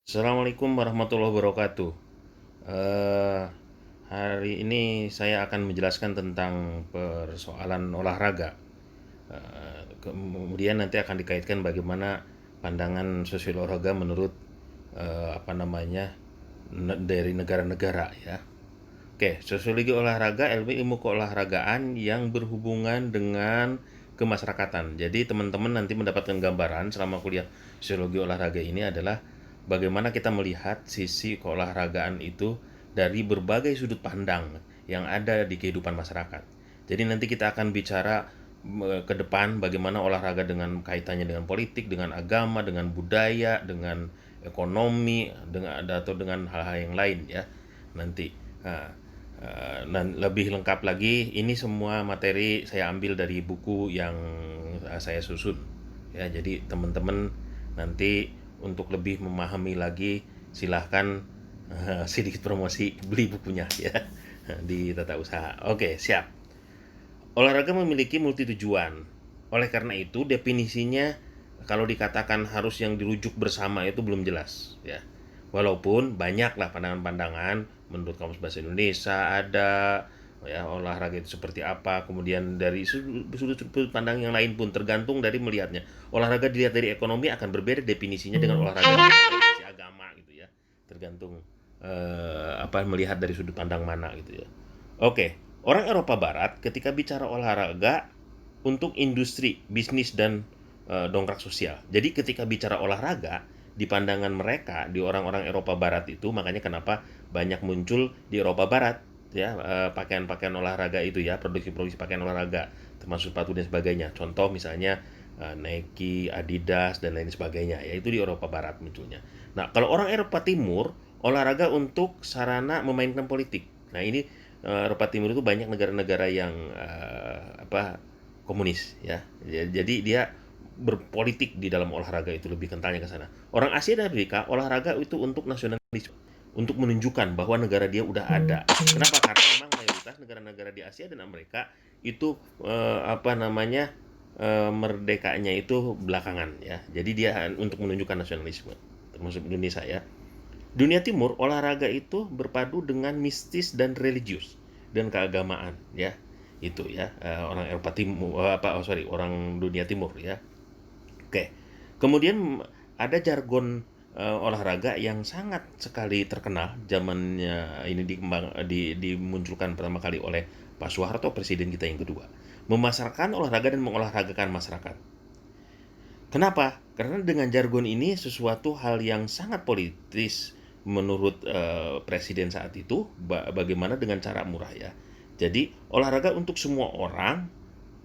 Assalamualaikum warahmatullahi wabarakatuh. Eh, Hari ini saya akan menjelaskan tentang persoalan olahraga. Kemudian nanti akan dikaitkan bagaimana pandangan sosial olahraga menurut apa namanya dari negara-negara ya. Oke, sosiologi olahraga ilmu keolahragaan yang berhubungan dengan kemasyarakatan. Jadi teman-teman nanti mendapatkan gambaran selama kuliah sosiologi olahraga ini adalah bagaimana kita melihat sisi keolahragaan itu dari berbagai sudut pandang yang ada di kehidupan masyarakat. Jadi nanti kita akan bicara ke depan bagaimana olahraga dengan kaitannya dengan politik, dengan agama, dengan budaya, dengan ekonomi, dengan atau dengan hal-hal yang lain ya nanti. Nah, dan lebih lengkap lagi, ini semua materi saya ambil dari buku yang saya susun. Ya, jadi teman-teman nanti untuk lebih memahami lagi silahkan sedikit promosi beli bukunya ya di Tata Usaha. Oke, siap. Olahraga memiliki multi tujuan. Oleh karena itu, definisinya kalau dikatakan harus yang dirujuk bersama itu belum jelas ya. Walaupun banyaklah pandangan-pandangan menurut Kamus Bahasa Indonesia ada ya olahraga itu seperti apa, kemudian dari sudut pandang yang lain pun tergantung dari melihatnya. Olahraga dilihat dari ekonomi akan berbeda definisinya dengan olahraga dari sisi agama gitu ya. Tergantung apa melihat dari sudut pandang mana gitu ya. Oke, orang Eropa Barat ketika bicara olahraga untuk industri, bisnis dan dongkrak sosial. Jadi ketika bicara olahraga di pandangan mereka di orang-orang Eropa Barat itu makanya kenapa banyak muncul di Eropa Barat ya pakaian-pakaian olahraga itu ya, produksi-produksi pakaian olahraga termasuk sepatu dan sebagainya. Contoh misalnya Nike, Adidas dan lain sebagainya ya itu di Eropa Barat munculnya. Nah, kalau orang Eropa Timur olahraga untuk sarana memainkan politik. Nah, ini Eropa Timur itu banyak negara-negara yang apa komunis ya. Jadi dia berpolitik di dalam olahraga itu lebih kentalnya ke sana. Orang Asia dan Afrika olahraga itu untuk nasionalisme, untuk menunjukkan bahwa negara dia udah ada. Kenapa? Karena memang mayoritas negara-negara di Asia dan Amerika itu apa namanya merdekanya itu belakangan ya. Jadi dia untuk menunjukkan nasionalisme, termasuk Indonesia ya. Dunia Timur, olahraga itu berpadu dengan mistis dan religius dan keagamaan, ya. Itu ya, orang Eropa Timur, orang Dunia Timur ya. Oke. Kemudian ada jargon olahraga yang sangat sekali terkenal zamannya ini dimunculkan pertama kali oleh Pak Soeharto presiden kita yang kedua. Memasarkan olahraga dan mengolahragakan masyarakat. Kenapa? Karena dengan jargon ini sesuatu hal yang sangat politis menurut presiden saat itu. Bagaimana dengan cara murah ya. Jadi olahraga untuk semua orang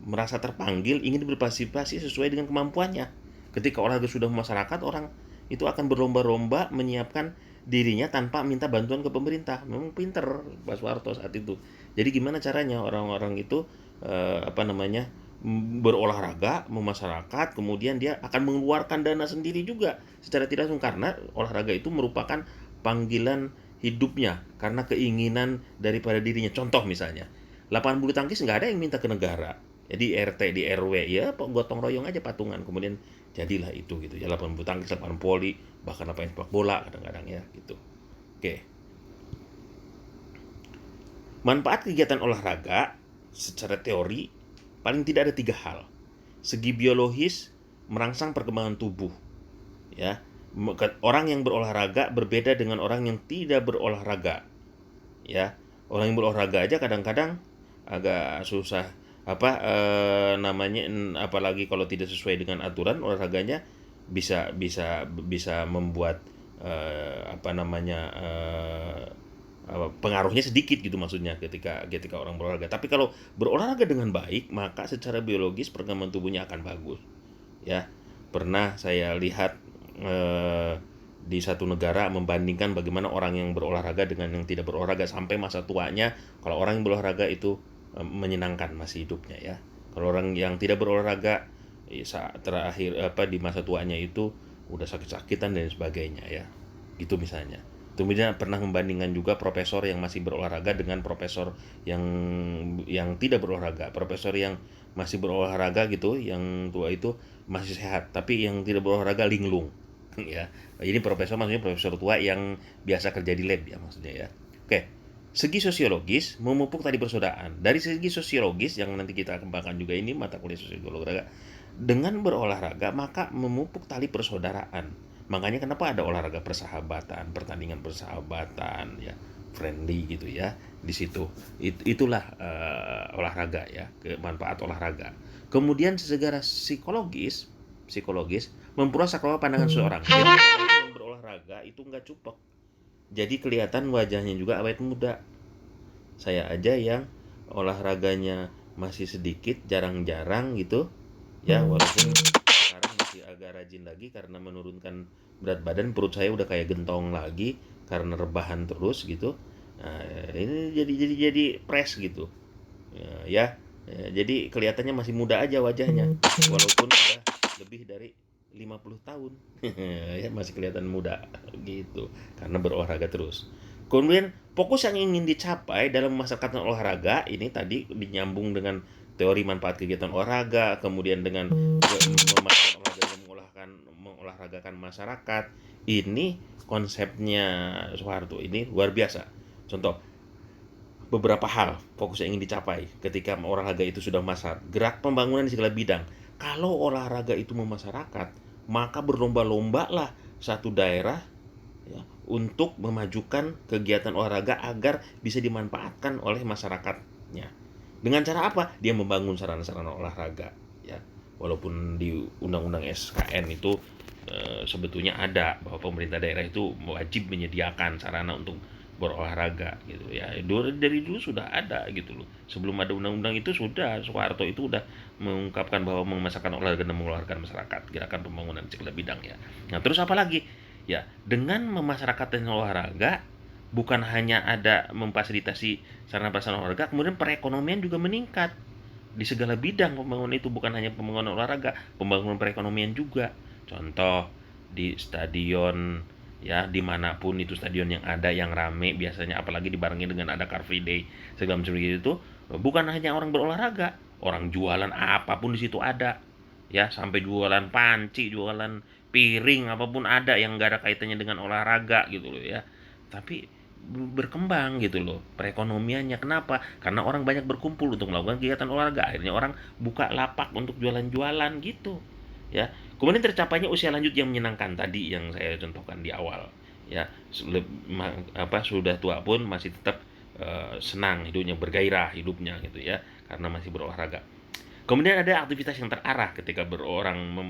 merasa terpanggil ingin berpartisipasi sesuai dengan kemampuannya. Ketika olahraga sudah masyarakat, orang itu akan berlomba-lomba menyiapkan dirinya tanpa minta bantuan ke pemerintah. Memang pinter Pak Soeharto saat itu. Jadi gimana caranya orang-orang itu apa namanya berolahraga memasyarakat, kemudian dia akan mengeluarkan dana sendiri juga secara tidak langsung karena olahraga itu merupakan panggilan hidupnya karena keinginan daripada dirinya. Contoh misalnya lapangan bulu tangkis nggak ada yang minta ke negara, jadi RT di RW ya gotong royong aja patungan, kemudian jadilah itu gitu ya lapangan bulu tangkis, lapangan poli, bahkan lapangan sepak bola kadang-kadang ya gitu. Oke, manfaat kegiatan olahraga secara teori paling tidak ada tiga hal. Segi biologis, merangsang perkembangan tubuh ya. Orang yang berolahraga berbeda dengan orang yang tidak berolahraga ya. Orang yang berolahraga aja kadang-kadang agak susah apa namanya, apalagi kalau tidak sesuai dengan aturan olahraganya bisa bisa bisa membuat apa namanya pengaruhnya sedikit gitu maksudnya ketika ketika orang berolahraga. Tapi kalau berolahraga dengan baik, maka secara biologis perkembangan tubuhnya akan bagus. Ya, pernah saya lihat di satu negara membandingkan bagaimana orang yang berolahraga dengan yang tidak berolahraga sampai masa tuanya. Kalau orang yang berolahraga itu menyenangkan masih hidupnya ya. Kalau orang yang tidak berolahraga saat terakhir apa di masa tuanya itu udah sakit-sakitan dan sebagainya ya. Itu misalnya. Kemudian pernah membandingkan juga profesor yang masih berolahraga dengan profesor yang tidak berolahraga. Profesor yang masih berolahraga gitu, yang tua itu masih sehat, tapi yang tidak berolahraga linglung. ya. Ini profesor maksudnya profesor tua yang biasa kerja di lab ya maksudnya ya. Oke. Segi sosiologis memupuk tali persaudaraan. Dari segi sosiologis yang nanti kita kembangkan juga ini mata kuliah sosiologi olahraga. Dengan berolahraga maka memupuk tali persaudaraan. Makanya kenapa ada olahraga persahabatan, pertandingan persahabatan ya, friendly gitu ya di situ. Itulah olahraga ya, manfaat olahraga. Kemudian secara psikologis memperluas sakral pandangan seseorang. Jadi orang yang berolahraga itu nggak cupek. Jadi kelihatan wajahnya juga awet muda. Saya aja yang olahraganya masih sedikit, jarang-jarang gitu, ya walaupun sekarang masih agak rajin lagi karena menurunkan berat badan, perut saya udah kayak gentong lagi karena rebahan terus gitu. Nah, ini jadi press gitu. Ya, jadi kelihatannya masih muda aja wajahnya walaupun udah lebih dari 50 tahun. Ya masih kelihatan muda gitu karena berolahraga terus. Kemudian fokus yang ingin dicapai dalam memasarkan olahraga ini tadi dinyambung dengan teori manfaat kegiatan olahraga, kemudian dengan memasarkan olahraga dan mengolahragakan masyarakat. Ini konsepnya Soeharto ini luar biasa. Contoh, beberapa hal fokus yang ingin dicapai ketika olahraga itu sudah masar. Gerak pembangunan di segala bidang. Kalau olahraga itu memasyarakat, maka berlomba-lomba lah satu daerah ya, untuk memajukan kegiatan olahraga agar bisa dimanfaatkan oleh masyarakatnya. Dengan cara apa? Dia membangun sarana-sarana olahraga. Ya, walaupun di Undang-Undang SKN itu sebetulnya ada bahwa pemerintah daerah itu wajib menyediakan sarana untuk berolahraga gitu ya. Dari dulu sudah ada gitu loh. Sebelum ada undang-undang itu sudah Soeharto itu udah mengungkapkan bahwa memasarkan olahraga dan mengeluarkan masyarakat, gerakan pembangunan segala bidang ya. Nah, terus apa lagi? Ya, dengan memasyarakatkan olahraga bukan hanya ada memfasilitasi sarana prasarana olahraga, kemudian perekonomian juga meningkat di segala bidang. Pembangunan itu bukan hanya pembangunan olahraga, pembangunan perekonomian juga. Contoh di stadion ya, dimanapun itu stadion yang ada yang rame biasanya, apalagi dibarengi dengan ada car free day segala macam itu, bukan hanya orang berolahraga, orang jualan apapun di situ ada ya, sampai jualan panci, jualan piring apapun ada yang gak ada kaitannya dengan olahraga gitu loh ya. Tapi berkembang gitu loh perekonomiannya. Kenapa? Karena orang banyak berkumpul untuk melakukan kegiatan olahraga, akhirnya orang buka lapak untuk jualan-jualan gitu ya. Kemudian tercapainya usia lanjut yang menyenangkan tadi yang saya contohkan di awal ya. Sudah tua pun masih tetap senang hidupnya, bergairah hidupnya gitu ya, karena masih berolahraga. Kemudian ada aktivitas yang terarah ketika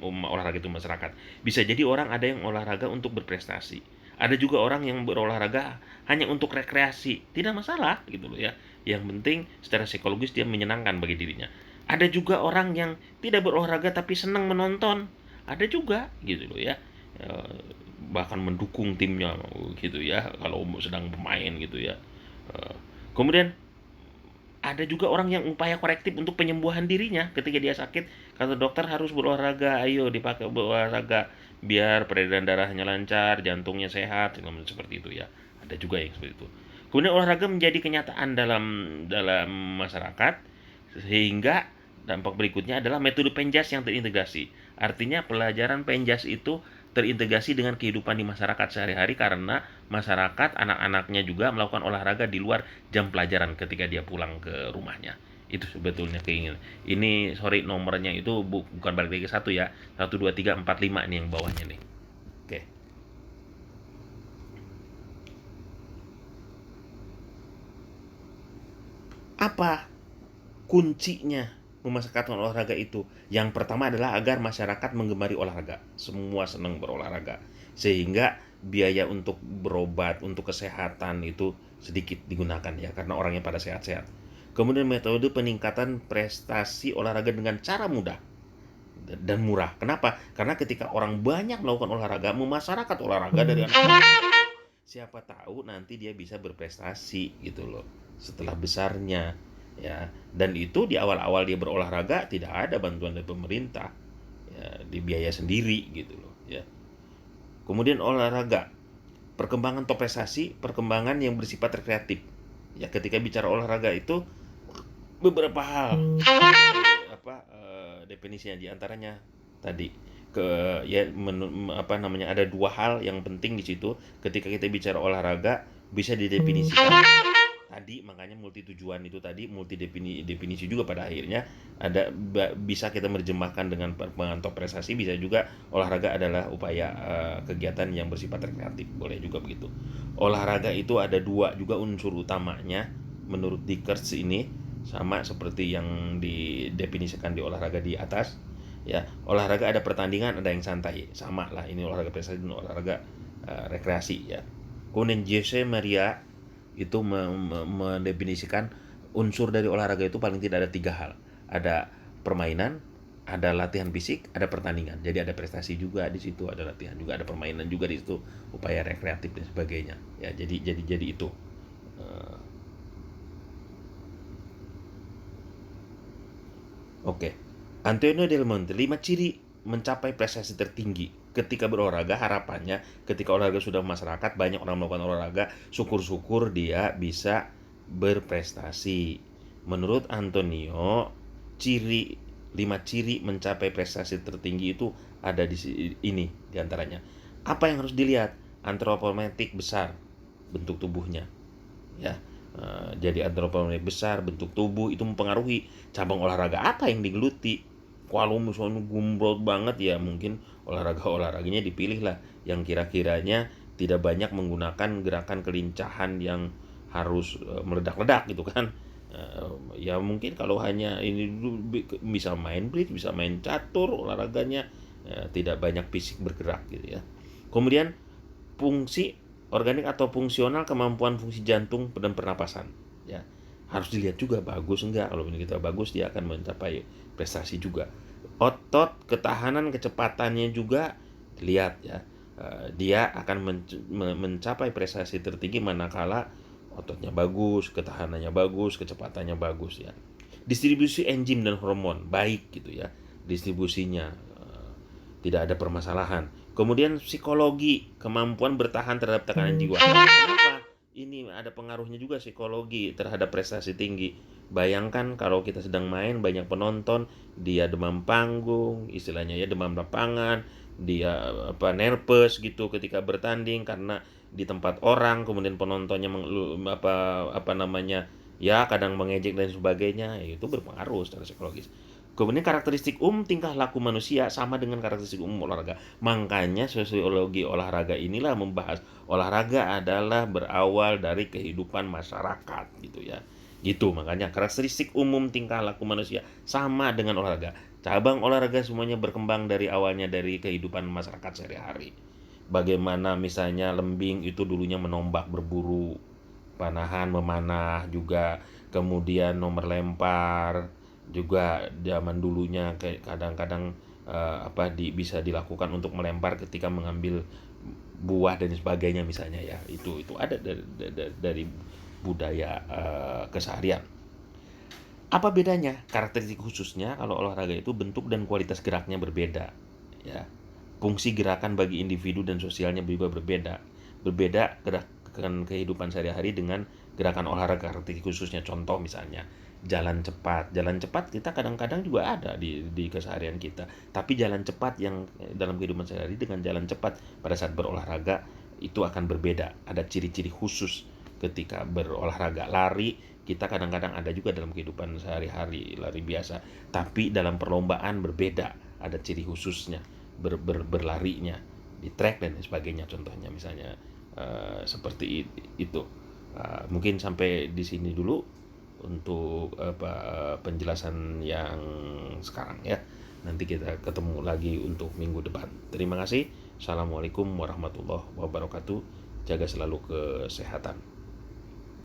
olahraga itu masyarakat. Bisa jadi orang ada yang olahraga untuk berprestasi. Ada juga orang yang berolahraga hanya untuk rekreasi. Tidak masalah gitu loh ya. Yang penting secara psikologis dia menyenangkan bagi dirinya. Ada juga orang yang tidak berolahraga tapi senang menonton. Ada juga gitu loh ya. Bahkan mendukung timnya gitu ya kalau sedang bermain gitu ya. Kemudian ada juga orang yang upaya korektif untuk penyembuhan dirinya ketika dia sakit. Kata dokter harus berolahraga, ayo dipakai berolahraga biar peredaran darahnya lancar, jantungnya sehat, seperti itu ya. Ada juga yang seperti itu. Kemudian olahraga menjadi kenyataan dalam dalam masyarakat, sehingga dampak berikutnya adalah metode penjas yang terintegrasi. Artinya pelajaran penjas itu terintegrasi dengan kehidupan di masyarakat sehari-hari karena masyarakat anak-anaknya juga melakukan olahraga di luar jam pelajaran ketika dia pulang ke rumahnya. Itu sebetulnya keinginan. Ini sorry nomornya itu bukan balik lagi ke satu ya. 1 2 3 4 5 ini yang bawahnya nih. Oke. Apa kuncinya memasarkan olahraga itu? Yang pertama adalah agar masyarakat menggemari olahraga. Semua senang berolahraga. Sehingga biaya untuk berobat, untuk kesehatan itu sedikit digunakan ya, karena orangnya pada sehat-sehat. Kemudian metode peningkatan prestasi olahraga dengan cara mudah dan murah. Kenapa? Karena ketika orang banyak melakukan olahraga, memasyarakat olahraga dari anak-anak, siapa tahu nanti dia bisa berprestasi gitu loh setelah besarnya ya. Dan itu di awal-awal dia berolahraga tidak ada bantuan dari pemerintah ya, dibiaya sendiri gitu loh ya. Kemudian olahraga, perkembangan top prestasi, perkembangan yang bersifat rekreatif ya. Ketika bicara olahraga itu beberapa hal definisinya diantaranya tadi ada dua hal yang penting di situ ketika kita bicara olahraga bisa didefinisikan tadi, makanya multi tujuan itu tadi, multi definisi juga pada akhirnya bisa kita menerjemahkan dengan pemantau prestasi, bisa juga olahraga adalah upaya kegiatan yang bersifat rekreatif, boleh juga begitu. Olahraga itu ada dua juga unsur utamanya menurut Dickers ini, sama seperti yang didefinisikan di olahraga di atas ya. Olahraga ada pertandingan, ada yang santai, sama lah ini olahraga prestasi dan olahraga rekreasi ya. Kemudian Jose Maria itu mendefinisikan unsur dari olahraga itu paling tidak ada tiga hal. Ada permainan, ada latihan fisik, ada pertandingan. Jadi ada prestasi juga di situ, ada latihan juga, ada permainan juga di situ, upaya rekreatif dan sebagainya. Ya, jadi itu. Oke. Antonio Del Monte, 5 ciri mencapai prestasi tertinggi. Ketika berolahraga, harapannya ketika olahraga sudah masyarakat, banyak orang melakukan olahraga, syukur-syukur dia bisa berprestasi. Menurut Antonio, 5 ciri mencapai prestasi tertinggi itu ada di ini diantaranya. Apa yang harus dilihat? Antropometrik besar bentuk tubuhnya. Ya, jadi antropometrik besar bentuk tubuh itu mempengaruhi cabang olahraga apa yang digeluti. Kalau misalnya gumbrot banget ya mungkin olahraganya dipilih lah yang kira-kiranya tidak banyak menggunakan gerakan kelincahan yang harus meledak-ledak gitu kan. Ya mungkin kalau hanya ini bisa main bridge, bisa main catur olahraganya, tidak banyak fisik bergerak gitu ya. Kemudian fungsi organik atau fungsional, kemampuan fungsi jantung dan pernapasan ya, harus dilihat juga bagus enggak. Kalau ini kita bagus, dia akan mencapai prestasi juga. Otot, ketahanan, kecepatannya juga dilihat ya. Dia akan mencapai prestasi tertinggi manakala ototnya bagus, ketahanannya bagus, kecepatannya bagus ya. Distribusi enzim dan hormon baik gitu ya, distribusinya tidak ada permasalahan. Kemudian psikologi, kemampuan bertahan terhadap tekanan jiwa. Kenapa? Ini ada pengaruhnya juga psikologi terhadap prestasi tinggi. Bayangkan kalau kita sedang main banyak penonton, dia demam panggung, istilahnya ya demam lapangan, dia nervous gitu ketika bertanding karena di tempat orang, kemudian penontonnya ya kadang mengejek dan sebagainya, itu berpengaruh secara psikologis. Kemudian karakteristik tingkah laku manusia sama dengan karakteristik olahraga. Makanya sosiologi olahraga inilah membahas olahraga adalah berawal dari kehidupan masyarakat gitu ya. Gitu, makanya karakteristik umum tingkah laku manusia sama dengan olahraga. Cabang olahraga semuanya berkembang dari awalnya dari kehidupan masyarakat sehari-hari. Bagaimana misalnya lembing itu dulunya menombak berburu, panahan memanah juga, kemudian nomor lempar juga zaman dulunya kayak kadang-kadang bisa dilakukan untuk melempar ketika mengambil buah dan sebagainya misalnya ya, itu ada dari budaya keseharian. Apa bedanya? Karakteristik khususnya kalau olahraga itu bentuk dan kualitas geraknya berbeda ya. Fungsi gerakan bagi individu dan sosialnya juga berbeda. Berbeda gerakan kehidupan sehari-hari dengan gerakan olahraga karakteristik khususnya. Contoh misalnya jalan cepat. Jalan cepat kita kadang-kadang juga ada di keseharian kita. Tapi jalan cepat yang dalam kehidupan sehari-hari dengan jalan cepat pada saat berolahraga itu akan berbeda. Ada ciri-ciri khusus ketika berolahraga. Lari kita kadang-kadang ada juga dalam kehidupan sehari-hari, lari biasa. Tapi dalam perlombaan berbeda, ada ciri khususnya berlarinya di track dan sebagainya, contohnya misalnya seperti itu. Mungkin sampai di sini dulu untuk penjelasan yang sekarang ya. Nanti kita ketemu lagi untuk minggu depan. Terima kasih. Assalamualaikum warahmatullahi wabarakatuh. Jaga selalu kesehatan.